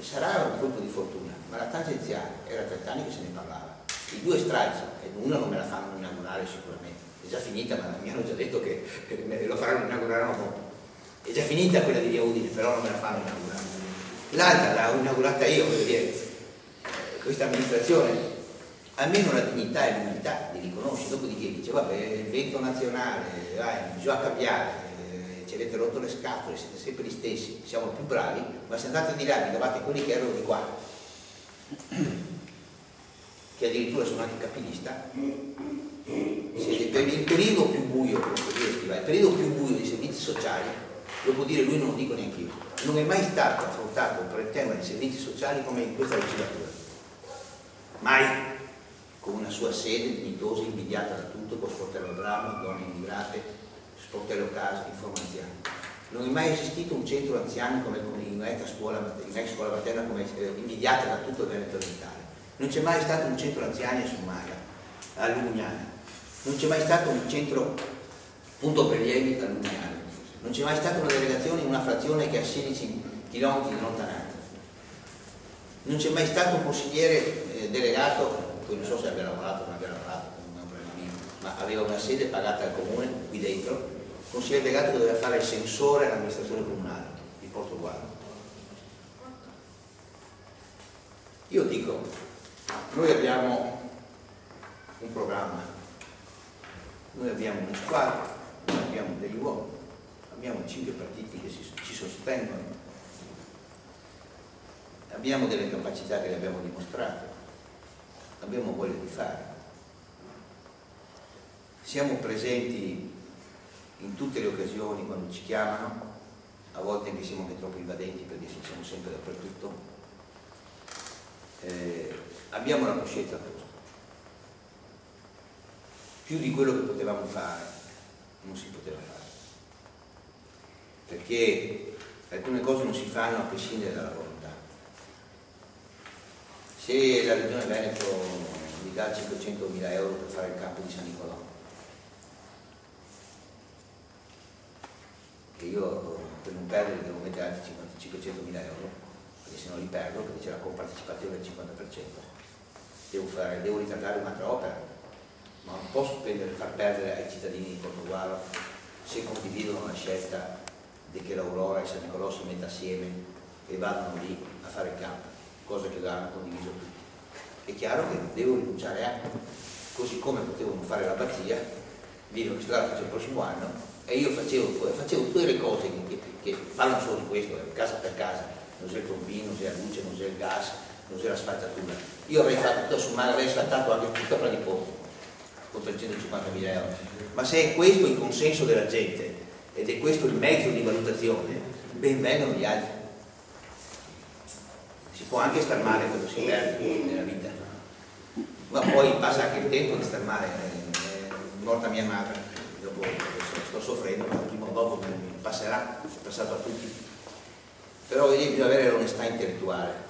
sarà un colpo di fortuna, ma la tangenziale era 30 anni che se ne parlava. I due stralci, e una non me la fanno inaugurare sicuramente, è già finita, ma mi hanno già detto che lo faranno inaugurare dopo. È già finita quella di Via Udine, però non me la fanno inaugurare. L'altra l'ho inaugurata io, voglio dire, questa amministrazione almeno la dignità e l'umiltà li riconosce, dopodiché dice vabbè, il vento nazionale, bisogna cambiare, ci avete rotto le scatole, siete sempre gli stessi, siamo più bravi, ma se andate di là vi trovate quelli che erano di qua, che addirittura sono anche capilista. Per il periodo più buio, il periodo più buio dei servizi sociali, lo può dire lui, non lo dico neanche io, non è mai stato affrontato per il tema dei servizi sociali come in questa legislatura, mai, con una sua sede dignitosa, invidiata da tutto, con sportello Abramo, donne immigrate, sportello casa, informazioni. Non è mai esistito un centro anziani come in ex scuola materna, come invidiata da tutto il Veneto orientale. Non c'è mai stato un centro anziani a Summaia, a Lugnana. Non c'è mai stato un centro punto prelievi a Lugnana. Non c'è mai stata una delegazione in una frazione che ha 16 km di lontananza. Non c'è mai stato un consigliere delegato, poi non so se abbia lavorato o non abbia lavorato, non è un problema mio, ma aveva una sede pagata al comune qui dentro, consigliere delegato che doveva fare il sensore all'amministrazione comunale di Portogallo. Io dico, noi abbiamo un programma, noi abbiamo una squadra, noi abbiamo degli uomini, abbiamo 5 partiti che ci sostengono, abbiamo delle capacità che le abbiamo dimostrato, abbiamo voglia di fare, siamo presenti in tutte le occasioni quando ci chiamano, a volte anche siamo anche troppo invadenti perché siamo sempre dappertutto, abbiamo la coscienza a posto, più di quello che potevamo fare non si poteva fare, perché alcune cose non si fanno a prescindere dalla volontà. Se la Regione Veneto mi dà 500.000 euro per fare il campo di San Nicolò, che io per non perdere devo mettere altri 500.000 euro, perché se no li perdo, perché c'è la compartecipazione del 50%, devo ritrattare un'altra opera, ma non posso far perdere ai cittadini di Portogallo se condividono la scelta di che l'Aurora e San Nicolò si metta assieme e vadano lì a fare il campo, cosa che hanno condiviso tutti. È chiaro che devo rinunciare anche, così come potevo non fare l'abbazia, dire che la faccio il prossimo anno, e io facevo tutte le cose che parlano solo di questo, casa per casa, non c'è il pompino, non c'è la luce, non c'è il gas, non c'è la spazzatura. Io avrei fatto tutto a sommare, avrei sfrattato anche tutta la nipote con 350.000 euro. Ma se è questo il consenso della gente ed è questo il mezzo di valutazione, ben vengano gli altri. Si può anche star male quando si perde nella vita, ma poi passa anche il tempo di star male. È morta mia madre, dopo sto soffrendo, ma prima o dopo mi passerà, è passato a tutti. Però bisogna avere l'onestà intellettuale